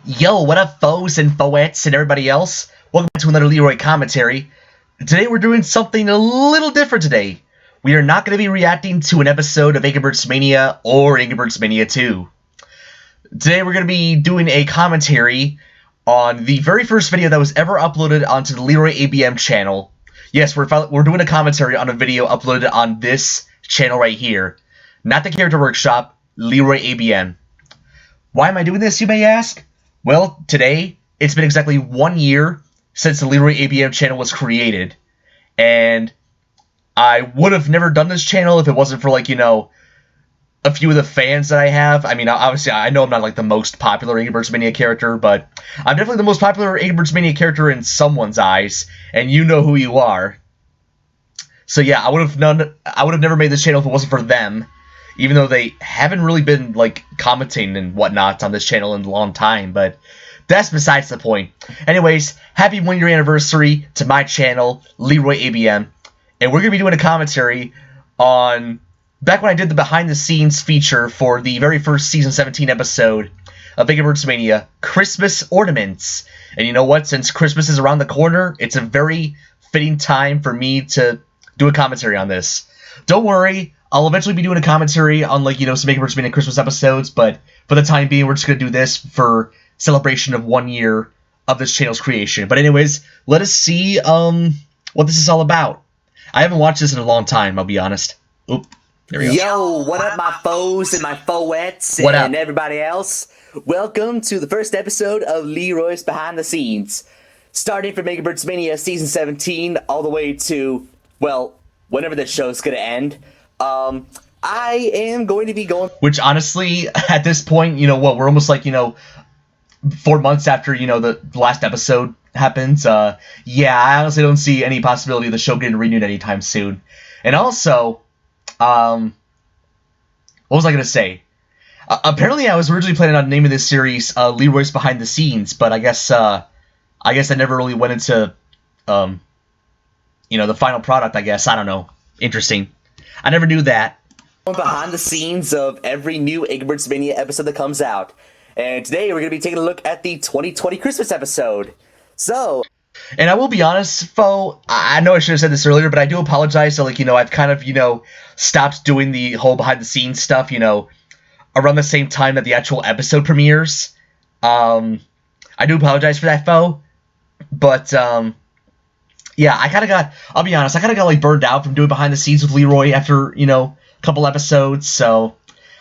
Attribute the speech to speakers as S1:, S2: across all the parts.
S1: Yo, what up, foes and foettes and everybody else? Welcome back to another Leroy commentary. Today we're doing something a little different today. We are not going to be reacting to an episode of Angry Birds Mania or Angry Birds Mania 2. Today we're going to be doing a commentary on the very first video that was ever uploaded onto the LeroyABM channel. Yes, we're doing a commentary on a video uploaded on this channel right here. Not the Character Workshop, LeroyABM. Why am I doing this, you may ask? Well, today, it's been exactly 1 year since the LeroyABM channel was created, and I would have never done this channel if it wasn't for, like, you know, a few of the fans that I have. I mean, obviously, I know I'm not, like, the most popular Angry Birds Mania character, but I'm definitely the most popular Angry Birds Mania character in someone's eyes, and you know who you are. So yeah, I would have never made this channel if it wasn't for them. Even though they haven't really been, like, commenting and whatnot on this channel in a long time, but that's besides the point. Anyways, happy 1 year anniversary to my channel, LeroyABM, and we're going to be doing a commentary on, back when I did the behind the scenes feature for the very first season 17 episode of Angry Birds Mania, Christmas Ornaments. And you know what, since Christmas is around the corner, it's a very fitting time for me to do a commentary on this. Don't worry, I'll eventually be doing a commentary on, like, you know, some Angry Birds Mania Christmas episodes, but for the time being, we're just going to do this for celebration of 1 year of this channel's creation. But anyways, let us see what this is all about. I haven't watched this in a long time, I'll be honest. Oop, there we go.
S2: Yo, what up, my foes and my foettes and everybody else? Welcome to the first episode of Leroy's Behind the Scenes. Starting from Angry Birds Mania Season 17 all the way to, well, whenever this show's going to end. I am going to be going...
S1: Which, honestly, at this point, you know what, we're almost like, you know, 4 months after, you know, the last episode happens. Yeah, I honestly don't see any possibility of the show getting renewed anytime soon. And also, what was I going to say? Apparently, I was originally planning on naming this series Leroy's Behind the Scenes, but I guess I never really went into, you know, the final product, I guess. I don't know. Interesting. I never knew that.
S2: Behind the scenes of every new Angry Birds Mania episode that comes out. And today we're going to be taking a look at the 2020 Christmas episode. So...
S1: And I will be honest, Fo, I know I should have said this earlier, but I do apologize. So, like, you know, I've kind of, you know, stopped doing the whole behind-the-scenes stuff, you know, around the same time that the actual episode premieres. I do apologize for that, Fo. But, yeah, I kind of got, I'll be honest, I kind of got, like, burned out from doing behind the scenes with Leroy after, you know, a couple episodes, so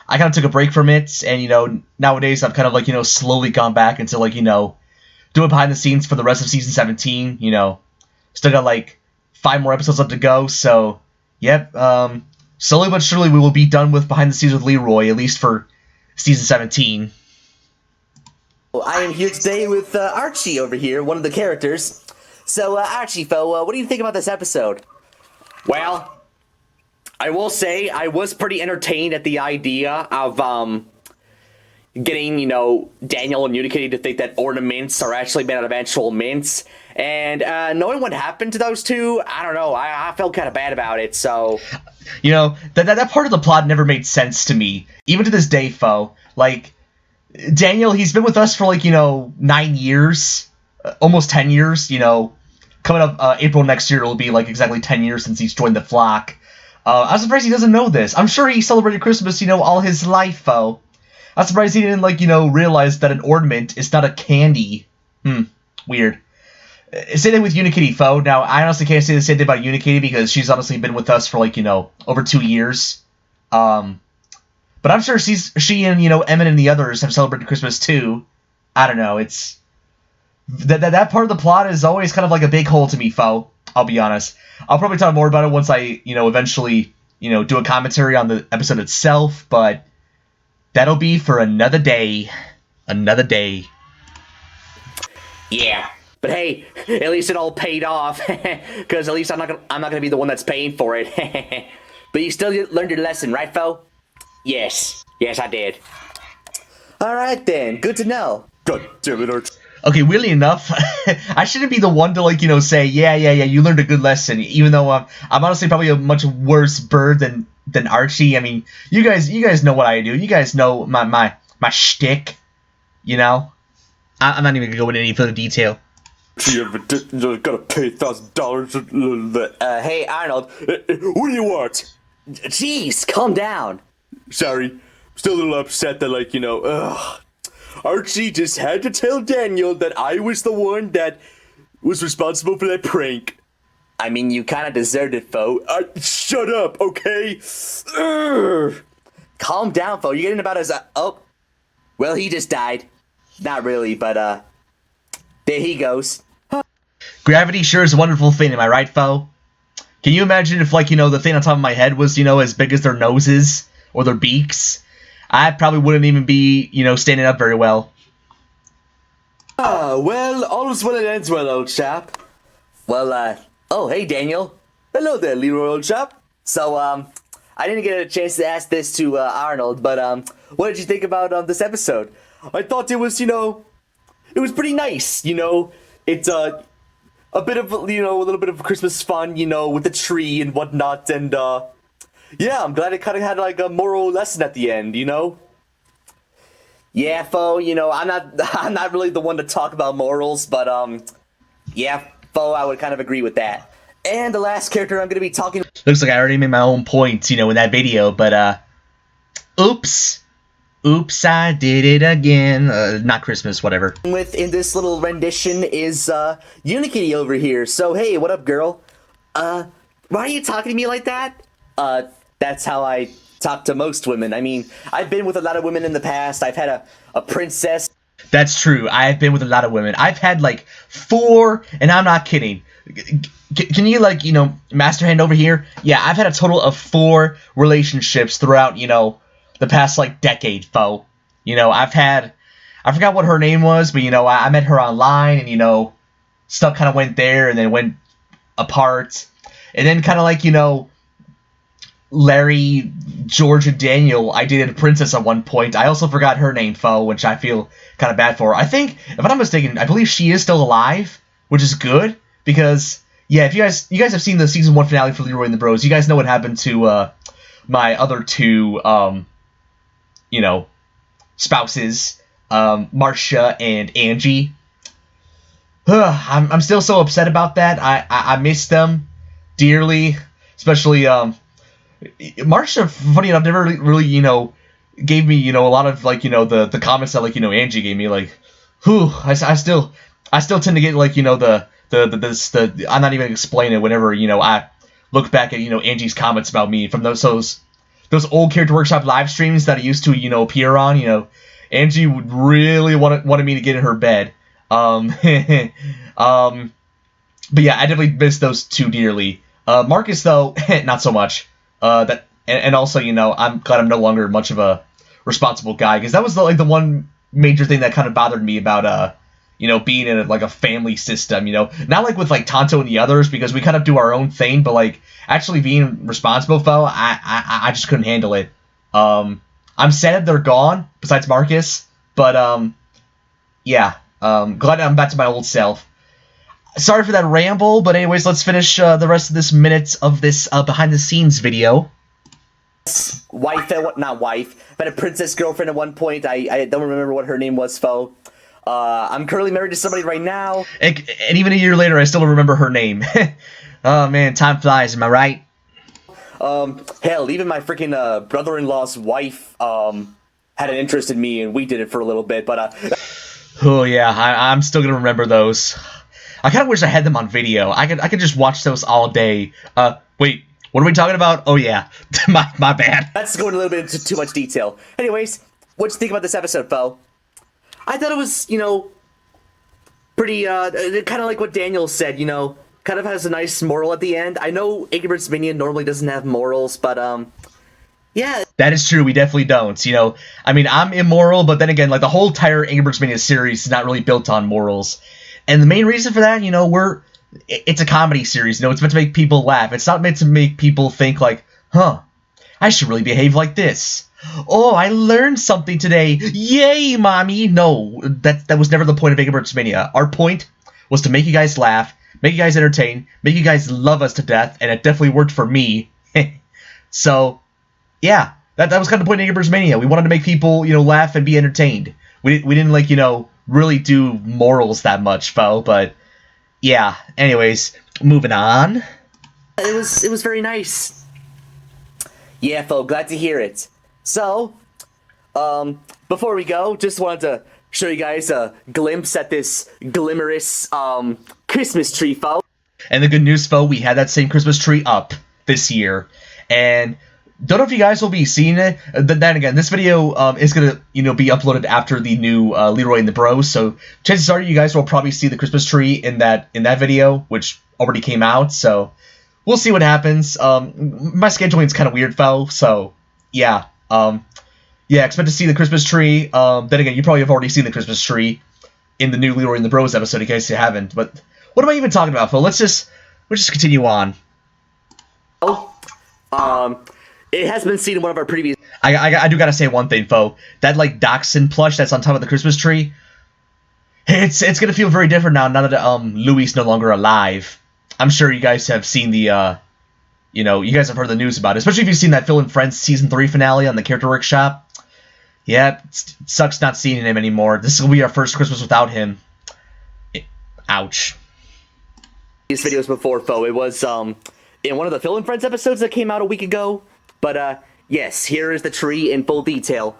S1: I kind of took a break from it, and, you know, nowadays I've kind of, like, you know, slowly gone back into, like, you know, doing behind the scenes for the rest of season 17, you know, still got, like, 5 more episodes left to go, so, yep, slowly but surely we will be done with behind the scenes with Leroy, at least for season 17.
S2: Well, I am here today with Archie over here, one of the characters. So, Archie, Fo, what do you think about this episode? Well, I will say I was pretty entertained at the idea of getting, you know, Daniel and Unikitty to think that ornaments are actually made out of actual mints. And knowing what happened to those two, I don't know, I felt kind of bad about it, so...
S1: You know, that part of the plot never made sense to me. Even to this day, Fo. Like, Daniel, he's been with us for, like, you know, 9 years. Almost 10 years, you know. Coming up April next year, it'll be, like, exactly 10 years since he's joined the flock. I'm surprised he doesn't know this. I'm sure he celebrated Christmas, you know, all his life, Fo. I'm surprised he didn't, like, you know, realize that an ornament is not a candy. Weird. Same thing with Unikitty, Fo. Now, I honestly can't say the same thing about Unikitty because she's honestly been with us for, like, you know, over 2 years. But I'm sure she and, you know, Emmett and the others have celebrated Christmas, too. I don't know, it's... That part of the plot is always kind of like a big hole to me, Fo. I'll be honest. I'll probably talk more about it once I, you know, eventually, you know, do a commentary on the episode itself, but that'll be for another day. Another day.
S2: Yeah. But hey, at least it all paid off, because at least I'm not gonna be the one that's paying for it. But you still learned your lesson, right, Fo? Yes. Yes, I did. Alright then, good to know. God damn it, Arch.
S1: Okay, weirdly enough, I shouldn't be the one to, like, you know, say, yeah, you learned a good lesson, even though I'm honestly probably a much worse bird than Archie. I mean, you guys know what I do. You guys know my shtick, you know? I'm not even gonna go into any further detail.
S3: You gotta pay $1,000.
S2: Hey, Arnold.
S3: What do you want?
S2: Jeez, calm down.
S3: Sorry, still a little upset that, like, Archie just had to tell Daniel that I was the one that was responsible for that prank.
S2: I mean, you kind of deserved it, Fo.
S3: Shut up, okay?
S2: Calm down, Fo. You're getting about as oh, well, he just died. Not really, but there he goes.
S1: Gravity sure is a wonderful thing, am I right, Fo? Can you imagine if, like, the thing on top of my head was, as big as their noses or their beaks? I probably wouldn't even be, standing up very well.
S3: Well, all's well that ends well, old chap.
S2: Well, oh, hey, Daniel.
S3: Hello there, Leroy, old chap.
S2: So, I didn't get a chance to ask this to Arnold, but what did you think about this episode?
S3: I thought it was, it was pretty nice, It's a bit of, a little bit of Christmas fun, with the tree and whatnot, and yeah, I'm glad it kind of had like a moral lesson at the end,
S2: Yeah, Fo, I'm not really the one to talk about morals, but yeah, Fo, I would kind of agree with that. And the last character I'm going to be talking.
S1: Looks like I already made my own points, in that video, but oops, I did it again. Not Christmas, whatever.
S2: With in this little rendition is Unikitty over here. So hey, what up, girl? Why are you talking to me like that? That's how I talk to most women. I mean, I've been with a lot of women in the past. I've had a princess.
S1: That's true. I've been with a lot of women. I've had like 4, and I'm not kidding. Can you, like, master hand over here? Yeah, I've had a total of 4 relationships throughout, the past, like, decade, Fo. I forgot what her name was, but, I met her online, and, stuff kind of went there, and then went apart. And then kind of like, Larry, George, and Daniel, I dated a princess at one point. I also forgot her name, Fo, which I feel kind of bad for. I think, if I'm not mistaken, I believe she is still alive, which is good, because, yeah, if you guys have seen the season 1 finale for Leroy and the Bros, you guys know what happened to, my other 2, spouses, Marcia and Angie. I'm still so upset about that. I miss them dearly, especially, Marcia, funny enough, never really, gave me, a lot of, like, the comments that, like, Angie gave me, like, I still tend to get, like, the I'm not even gonna explain it whenever, I look back at, Angie's comments about me from those old Character Workshop live streams that I used to, appear on, Angie would really wanted me to get in her bed. But yeah, I definitely miss those 2 dearly. Marcus, though, not so much. And also, I'm glad I'm no longer much of a responsible guy, because that was the one major thing that kind of bothered me about being in a family system, not like with like Tonto and the others, because we kind of do our own thing, but like actually being responsible, Fo, I just couldn't handle it. I'm sad they're gone, besides Marcus, but yeah, glad I'm back to my old self. Sorry for that ramble, but anyways, let's finish the rest of this minutes of this behind the scenes video.
S2: Wife, not wife, but a princess girlfriend at one point. I don't remember what her name was, Fo. I'm currently married to somebody right now.
S1: And even a year later, I still don't remember her name. Oh man, time flies, am I right?
S2: Hell, even my freaking brother-in-law's wife had an interest in me, and we did it for a little bit, but
S1: oh yeah, I'm still gonna remember those. I kind of wish I had them on video. I could just watch those all day. Wait, what are we talking about? Oh yeah, my bad.
S2: That's going a little bit into too much detail. Anyways, what'd you think about this episode, Fo? I thought it was, pretty, kind of like what Daniel said, kind of has a nice moral at the end. I know Angry Birds Mania normally doesn't have morals, but, yeah.
S1: That is true, we definitely don't, I mean, I'm immoral, but then again, like, the whole entire Angry Birds Mania series is not really built on morals. And the main reason for that, it's a comedy series, it's meant to make people laugh. It's not meant to make people think, like, I should really behave like this. Oh, I learned something today. Yay, mommy. No, that was never the point of Angry Birds Mania. Our point was to make you guys laugh, make you guys entertain, make you guys love us to death, and it definitely worked for me. So, yeah, that was kind of the point of Angry Birds Mania. We wanted to make people, laugh and be entertained. We didn't, like, really do morals that much, fo. But yeah. Anyways, moving on.
S2: It was very nice. Yeah, Fo, glad to hear it. So, before we go, just wanted to show you guys a glimpse at this glimmerous Christmas tree, Fo.
S1: And the good news, fo, we had that same Christmas tree up this year, and don't know if you guys will be seeing it. Then again, this video is gonna be uploaded after the new Leroy and the Bros. So chances are you guys will probably see the Christmas tree in that video, which already came out. So we'll see what happens. My scheduling is kind of weird, fo. So yeah, expect to see the Christmas tree. Then again, you probably have already seen the Christmas tree in the new Leroy and the Bros episode in case you haven't. But what am I even talking about, fo? Let's just continue on.
S2: It has been seen in one of our previous...
S1: I do gotta say one thing, fo. That, like, Dachshund plush that's on top of the Christmas tree, it's gonna feel very different now that, Louie's no longer alive. I'm sure you guys have seen the, you guys have heard the news about it, especially if you've seen that Phil and Friends Season 3 finale on the Character Workshop. Yeah, it sucks not seeing him anymore. This will be our first Christmas without him. Ouch.
S2: These videos before, Fo. It was, in one of the Phil and Friends episodes that came out a week ago. But, yes, here is the tree in full detail.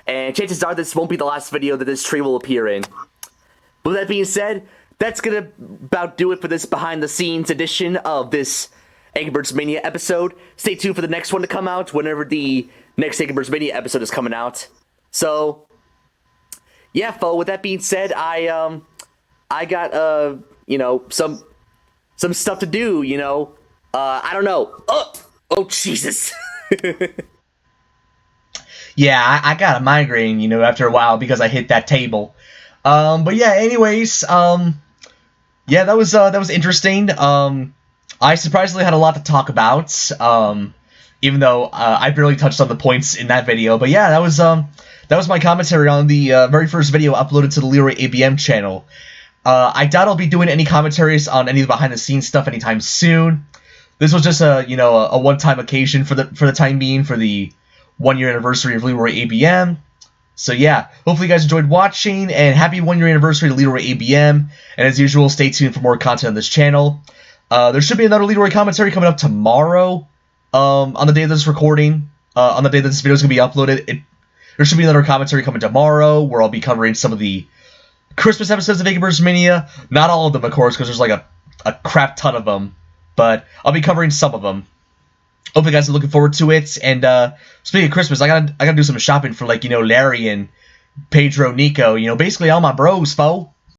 S2: And chances are this won't be the last video that this tree will appear in. With that being said, that's gonna about do it for this behind-the-scenes edition of this Angry Birds Mania episode. Stay tuned for the next one to come out whenever the next Angry Birds Mania episode is coming out. So, yeah, Fo, with that being said, I got, some stuff to do, I don't know. Oh, Jesus.
S1: Yeah, I got a migraine, after a while because I hit that table. But yeah, anyways, yeah, that was interesting. I surprisingly had a lot to talk about, even though I barely touched on the points in that video. But yeah, that was my commentary on the very first video uploaded to the LeroyABM channel. I doubt I'll be doing any commentaries on any of the behind-the-scenes stuff anytime soon. This was just a one-time occasion for the time being for the 1-year anniversary of LeroyABM. So yeah, hopefully you guys enjoyed watching, and happy 1-year anniversary to LeroyABM. And as usual, stay tuned for more content on this channel. There should be another Leroy commentary coming up tomorrow, on the day of this recording, on the day that this video is going to be uploaded. There should be another commentary coming tomorrow, where I'll be covering some of the Christmas episodes of Angry Birds Mania. Not all of them, of course, because there's like a crap ton of them. But I'll be covering some of them. Hope you guys are looking forward to it. And speaking of Christmas, I gotta do some shopping for, like, Larry and Pedro, Nico. Basically all my bros, fo.